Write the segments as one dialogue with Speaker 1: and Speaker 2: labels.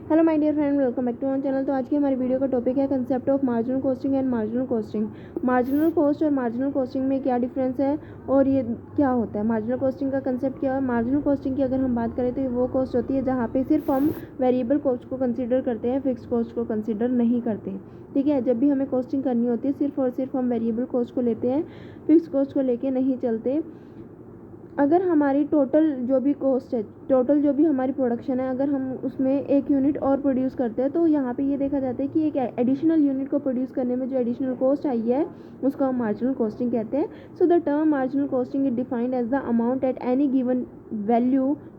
Speaker 1: Hello my dear friend, welcome back to our channel. तो आज की हमारी वीडियो का टॉपिक है concept of marginal costing and marginal costing. Marginal cost और मार्जिनल कॉस्टिंग में क्या डिफरेंस है और ये क्या होता है। मार्जिनल कॉस्टिंग का कंसेप्ट क्या है। मार्जिनल कॉस्टिंग की अगर हम बात करें तो ये वो कॉस्ट होती है जहाँ पे सिर्फ हम वेरिएबल कॉस्ट को कंसिडर करते हैं, फिक्स कॉस्ट को कंसिडर नहीं करते। ठीक है, जब भी हमें कॉस्टिंग करनी होती है सिर्फ और सिर्फ हम वेरिएबल कॉस्ट को लेते हैं, फिक्स कॉस्ट को लेके नहीं चलते। अगर हमारी टोटल जो भी कॉस्ट है, टोटल जो भी हमारी प्रोडक्शन है, अगर हम उसमें एक यूनिट और प्रोड्यूस करते हैं तो यहाँ पे ये देखा जाता है कि एक एडिशनल यूनिट को प्रोड्यूस करने में जो एडिशनल कॉस्ट आई है उसको हम मार्जिनल कॉस्टिंग कहते हैं। So the term marginal costing is defined as the amount at any given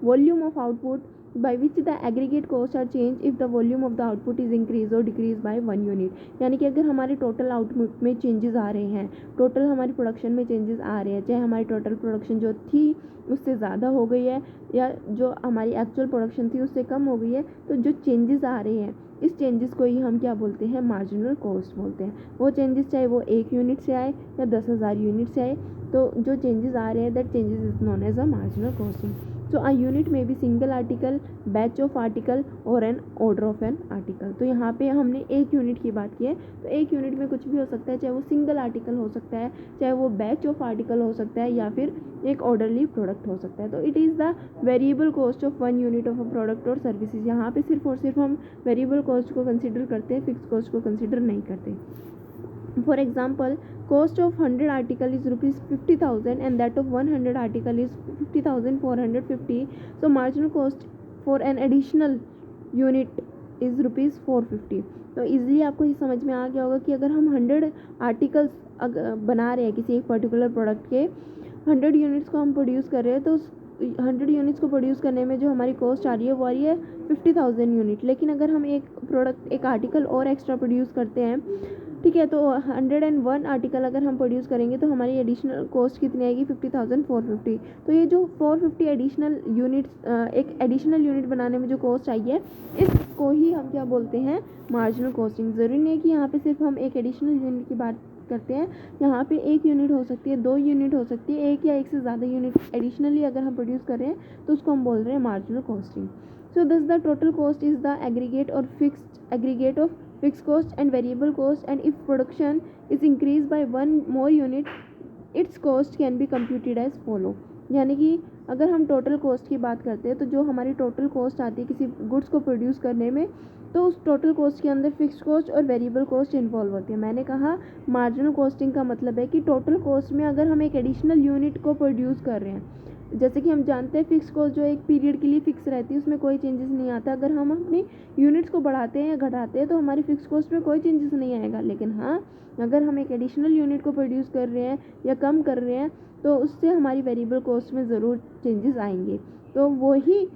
Speaker 1: volume of output by which the aggregate costs are changed if the volume of the output is increased or decreased by 1 unit। यानी कि अगर हमारे total output में changes आ रहे हैं, total हमारी production में चेंजेस आ रहे हैं, चाहे हमारी टोटल प्रोडक्शन जो थी उससे ज़्यादा हो गई है या जो हमारी एक्चुअल प्रोडक्शन थी उससे कम हो गई है, तो जो चेंजेस आ रहे हैं इस चेंजेस को ही हम क्या बोलते हैं, मार्जिनल कॉस्ट बोलते हैं। वो चेंजेस चाहे वो 1 यूनिट से आए या 10,000 यूनिट से आए, तो जो चेंजेस आ रहे हैं that changes is known as a marginal costing. So a unit may be single article, batch of article or an order of an article। तो यहाँ पे हमने एक यूनिट की बात की है, तो एक यूनिट में कुछ भी हो सकता है, चाहे वो सिंगल आर्टिकल हो सकता है, चाहे वो बैच ऑफ आर्टिकल हो सकता है या फिर एक ऑर्डरली प्रोडक्ट हो सकता है। तो it is the variable cost of 1 unit of a product और सर्विसेज। यहाँ पे सिर्फ और सिर्फ हम वेरिएबल कॉस्ट को कंसिडर करते हैं, फिक्स कॉस्ट को कंसिडर नहीं करते। For example, cost of 100 article is rupees 50,000 and that of 100 article is 50,450। So marginal cost for an additional unit is rupees 450। तो इजीली आपको ये समझ में आ गया होगा कि अगर हम 100 आर्टिकल्स बना रहे हैं किसी एक पर्टिकुलर प्रोडक्ट के, 100 यूनिट्स को हम प्रोड्यूस कर रहे हैं, तो 100 यूनिट्स को प्रोड्यूस करने में जो हमारी कॉस्ट आ रही है वो आ रही है 50,000 यूनिट। लेकिन अगर हम एक प्रोडक्ट, एक आर्टिकल और एक्स्ट्रा प्रोड्यूस करते हैं, ठीक है, तो 101 आर्टिकल अगर हम प्रोड्यूस करेंगे तो हमारी एडिशनल कॉस्ट कितनी आएगी, 50,450। तो ये जो 450 एडिशनल यूनिट्स, एक एडिशनल यूनिट बनाने में जो कॉस्ट आई है, इसको ही हम क्या बोलते हैं, मार्जिनल कॉस्टिंग। ज़रूरी नहीं है कि यहाँ पे सिर्फ हम एक एडिशनल यूनिट की बात करते हैं, यहाँ पे एक यूनिट हो सकती है, 2 यूनिट हो सकती है, एक या एक से ज़्यादा यूनिट एडिशनली अगर हम प्रोड्यूस कर रहे हैं तो उसको हम बोल रहे हैं marginal costing. So this the total cost is the aggregate और fixed aggregate of fixed cost and variable cost, and if production is increased by 1 more unit its cost can be computed as follow। यानी कि अगर हम total cost की बात करते हैं तो जो हमारी टोटल कॉस्ट आती है किसी गुड्स को प्रोड्यूस करने में, तो उस टोटल कॉस्ट के अंदर फिक्स्ड कॉस्ट और वेरिएबल कॉस्ट इन्वॉल्व होती है। मैंने कहा मार्जिनल कॉस्टिंग का मतलब है कि टोटल कॉस्ट में अगर हम एक एडिशनल यूनिट को प्रोड्यूस कर रहे हैं, जैसे कि हम जानते हैं फिक्स कॉस्ट जो एक पीरियड के लिए फिक्स रहती है उसमें कोई चेंजेस नहीं आता। अगर हम अपनी यूनिट्स को बढ़ाते हैं या घटाते हैं तो हमारी फिक्स कॉस्ट में कोई चेंजेस नहीं आएगा। लेकिन हाँ, अगर हम एक एडिशनल यूनिट को प्रोड्यूस कर रहे हैं या कम कर रहे हैं तो उससे हमारी वेरिएबल कॉस्ट में ज़रूर चेंजेस आएंगे। तो वही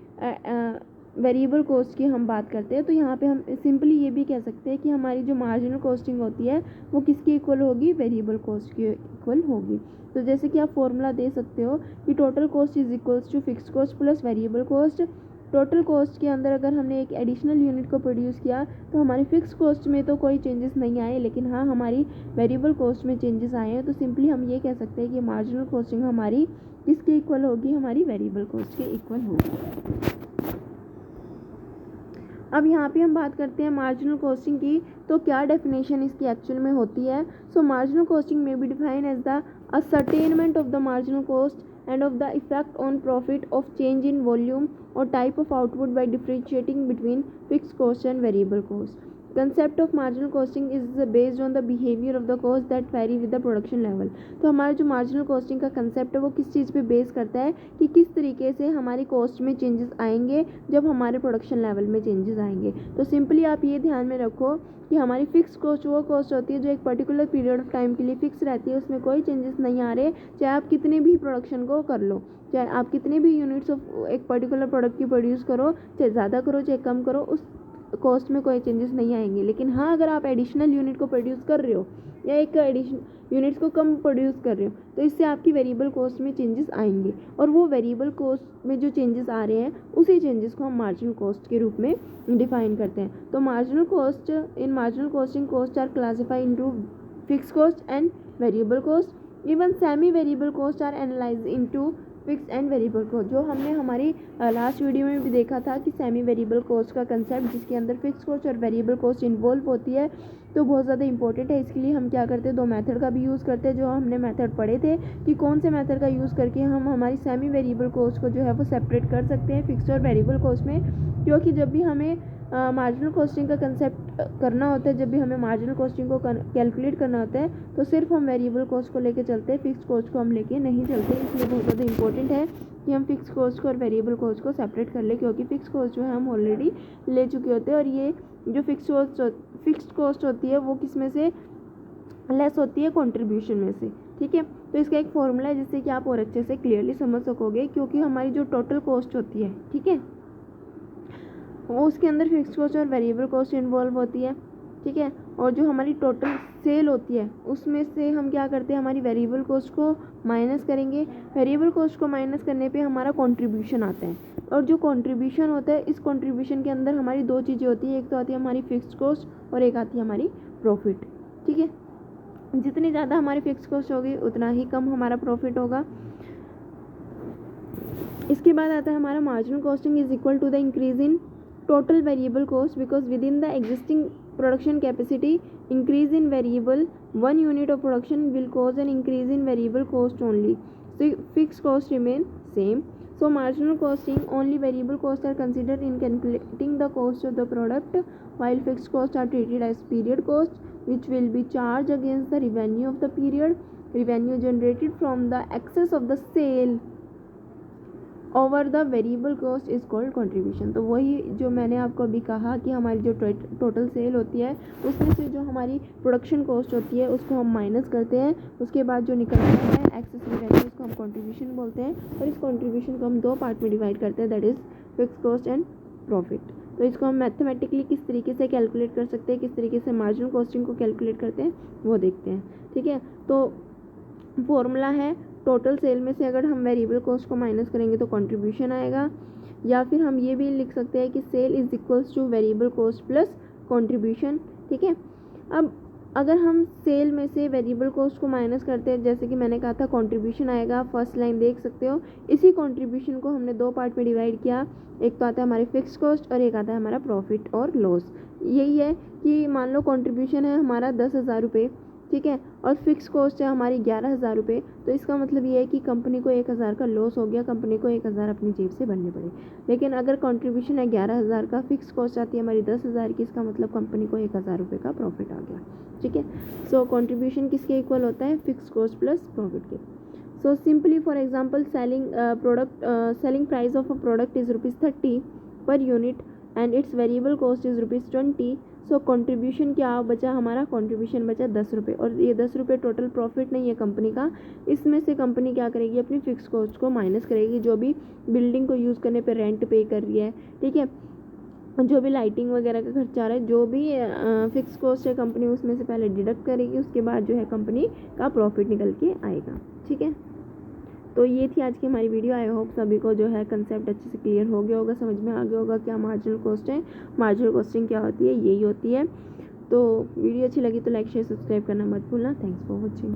Speaker 1: वेरिएबल कॉस्ट की हम बात करते हैं। तो यहाँ पे हम सिंपली ये भी कह सकते हैं कि हमारी जो मार्जिनल कॉस्टिंग होती है वो किसकी इक्वल होगी, वेरिएबल कॉस्ट की इक्वल होगी। तो जैसे कि आप फॉर्मूला दे सकते हो कि total cost is equals to fixed cost plus variable cost. Total cost के अंदर अगर हमने एक एडिशनल यूनिट को प्रोड्यूस किया तो हमारी फिक्स कॉस्ट में तो कोई चेंजेस नहीं आए, लेकिन हाँ हमारी वेरिएबल कॉस्ट में चेंजेस आए हैं। तो सिंपली हम ये कह सकते हैं कि मार्जिनल कॉस्टिंग हमारी किसके इक्वल होगी, हमारी वेरिएबल कॉस्ट के इक्वल होगी। अब यहाँ पे हम बात करते हैं मार्जिनल कॉस्टिंग की, तो क्या डेफिनेशन इसकी एक्चुअल में होती है। सो मार्जिनल कॉस्टिंग में be define as the ascertainment of the marginal cost and of the effect on profit of change in volume or type of output by differentiating between fixed cost and variable cost। concept of marginal costing is based on the behavior of the cost that vary with the production level। तो हमारा जो marginal costing का concept है वो किस चीज़ पे base करता है कि किस तरीके से हमारी कॉस्ट में चेंजेस आएंगे जब हमारे प्रोडक्शन लेवल में चेंजेस आएंगे। तो सिंपली आप ये ध्यान में रखो कि हमारी फिक्स कॉस्ट वो कॉस्ट होती है जो एक पर्टिकुलर पीरियड ऑफ टाइम के लिए फिक्स रहती है, उसमें कोई चेंजेस नहीं आ रहे, चाहे आप कितने भी प्रोडक्शन को कर लो, चाहे आप कितने भी यूनिट्स ऑफ एक पर्टिकुलर प्रोडक्ट की प्रोड्यूस करो, चाहे ज़्यादा करो चाहे कम करो, उस कॉस्ट में कोई चेंजेस नहीं आएंगे। लेकिन हाँ, अगर आप एडिशनल यूनिट को प्रोड्यूस कर रहे हो या एक एडिशन यूनिट्स को कम प्रोड्यूस कर रहे हो तो इससे आपकी वेरिएबल कॉस्ट में चेंजेस आएंगे, और वो वेरिएबल कॉस्ट में जो चेंजेस आ रहे हैं उसी चेंजेस को हम मार्जिनल कॉस्ट के रूप में डिफाइन करते हैं। तो marginal cost in marginal costing cost are classified into fix cost and variable cost. Even semi variable cost are analyse into fix and variable cost, जो हमने हमारी लास्ट वीडियो में भी देखा था कि सेमी वेरिएबल कॉस्ट का कंसेप्ट, जिसके अंदर फिक्स कॉस्ट और वेरिएबल कॉस्ट इन्वॉल्व होती है, तो बहुत ज़्यादा इंपॉर्टेंट है। इसके लिए हम क्या करते हैं, दो मेथड का भी यूज़ करते हैं, जो हमने मेथड पढ़े थे कि कौन से मेथड का यूज़ करके हम हमारी सेमी वेरिएबल कॉस्ट को जो है वो सेपरेट कर सकते हैं फिक्स और वेरिएबल कॉस्ट में। क्योंकि जब भी हमें मार्जिनल कॉस्टिंग का कंसेप्ट करना होता है, जब भी हमें मार्जिनल कॉस्टिंग को कैलकुलेट करना होता है, तो सिर्फ हम वेरिएबल कॉस्ट को लेके चलते हैं, फिक्स कॉस्ट को हम लेके नहीं चलते। इसलिए बहुत ज़्यादा इंपॉर्टेंट है कि हम फिक्स कॉस्ट को और वेरिएबल कॉस्ट को सेपरेट कर लें, क्योंकि फिक्स कॉस्ट जो है हम ऑलरेडी ले चुके होते हैं, और ये जो फिक्स कॉस्ट होती है वो किस में से लेस होती है, कंट्रीब्यूशन में से। ठीक है, तो इसका एक फॉर्मूला है जिससे कि आप और अच्छे से क्लियरली समझ सकोगे, क्योंकि हमारी जो टोटल कॉस्ट होती है, ठीक है, वो उसके अंदर फिक्स कॉस्ट और वेरिएबल कॉस्ट इन्वॉल्व होती है। ठीक है, और जो हमारी टोटल सेल होती है उसमें से हम क्या करते हैं, हमारी वेरिएबल कॉस्ट को माइनस करेंगे। वेरिएबल कॉस्ट को माइनस करने पे हमारा कंट्रीब्यूशन आता है, और जो कंट्रीब्यूशन होता है, इस कंट्रीब्यूशन के अंदर हमारी दो चीज़ें होती है, एक तो आती है हमारी फिक्स कॉस्ट और एक आती है हमारी प्रॉफिट। ठीक है, जितनी ज़्यादा हमारी फिक्स कॉस्ट होगी उतना ही कम हमारा प्रॉफिट होगा। इसके बाद आता है हमारा marginal costing is equal to the increase in total variable cost, because within the existing production capacity, increase in variable 1 unit of production will cause an increase in variable cost only, so fixed cost remain same. So marginal costing, only variable costs are considered in calculating the cost of the product, while fixed costs are treated as period cost, which will be charged against the revenue of the period. Revenue generated from the excess of the sale over the variable cost is called contribution. तो वही जो मैंने आपको अभी कहा कि हमारी जो टोटल सेल होती है उसमें से जो हमारी प्रोडक्शन कॉस्ट होती है उसको हम माइनस करते हैं, उसके बाद जो निकलता है एक्सेस रेवेन्यू, उसको हम कंट्रीब्यूशन बोलते हैं, और इस कंट्रीब्यूशन को हम दो पार्ट में डिवाइड करते हैं, that is fix cost and profit. तो इसको हम मैथमेटिकली किस तरीके से कैलकुलेट कर सकते हैं, किस तरीके से मार्जिनल कॉस्टिंग को कैलकुलेट करते हैं, वो देखते हैं। ठीक है, तो फॉर्मूला है, टोटल सेल में से अगर हम वेरिएबल कॉस्ट को माइनस करेंगे तो कंट्रीब्यूशन आएगा, या फिर हम ये भी लिख सकते हैं कि sale is equals to variable cost plus contribution. ठीक है, अब अगर हम सेल में से वेरिएबल कॉस्ट को माइनस करते हैं, जैसे कि मैंने कहा था कंट्रीब्यूशन आएगा, फर्स्ट लाइन देख सकते हो। इसी कंट्रीब्यूशन को हमने दो पार्ट में डिवाइड किया, एक तो आता है हमारी फिक्स कॉस्ट और एक आता है हमारा प्रॉफिट और लॉस। यही है कि मान लो कंट्रीब्यूशन है हमारा 10,000 रुपये, ठीक है, और फिक्स कॉस्ट है हमारी 11,000 रुपये, तो इसका मतलब ये है कि कंपनी को 1,000 का लॉस हो गया, कंपनी को 1,000 अपनी जेब से भरने पड़े। लेकिन अगर कंट्रीब्यूशन है 11,000 का, फिक्स कॉस्ट आती है हमारी 10,000 की, इसका मतलब कंपनी को 1,000 रुपये का प्रॉफिट आ गया। ठीक है, सो कंट्रीब्यूशन किसके इक्वल होता है, फिक्स कॉस्ट प्लस प्रॉफिट के। So simply for example selling price of a product is ₹30 per unit and it's variable cost is ₹20। So contribution क्या बचा हमारा, कंट्रीब्यूशन बचा 10 रुपये, और ये 10 रुपये टोटल प्रॉफिट नहीं है कंपनी का। इसमें से कंपनी क्या करेगी, अपनी फिक्स कॉस्ट को माइनस करेगी, जो भी बिल्डिंग को यूज़ करने पे रेंट पे कर रही है, ठीक है, जो भी लाइटिंग वगैरह का खर्चा आ रहा है, जो भी फिक्स कॉस्ट है कंपनी उसमें से पहले डिडक्ट करेगी, उसके बाद जो है कंपनी का प्रॉफिट निकल के आएगा। ठीक है, तो ये थी आज की हमारी वीडियो। आई होप सभी को जो है कंसेप्ट अच्छे से क्लियर हो गया होगा, समझ में आ गया होगा क्या मार्जिनल कॉस्ट है, मार्जिनल कॉस्टिंग क्या होती है, यही होती है। तो वीडियो अच्छी लगी तो लाइक शेयर सब्सक्राइब करना मत भूलना। Thanks for watching.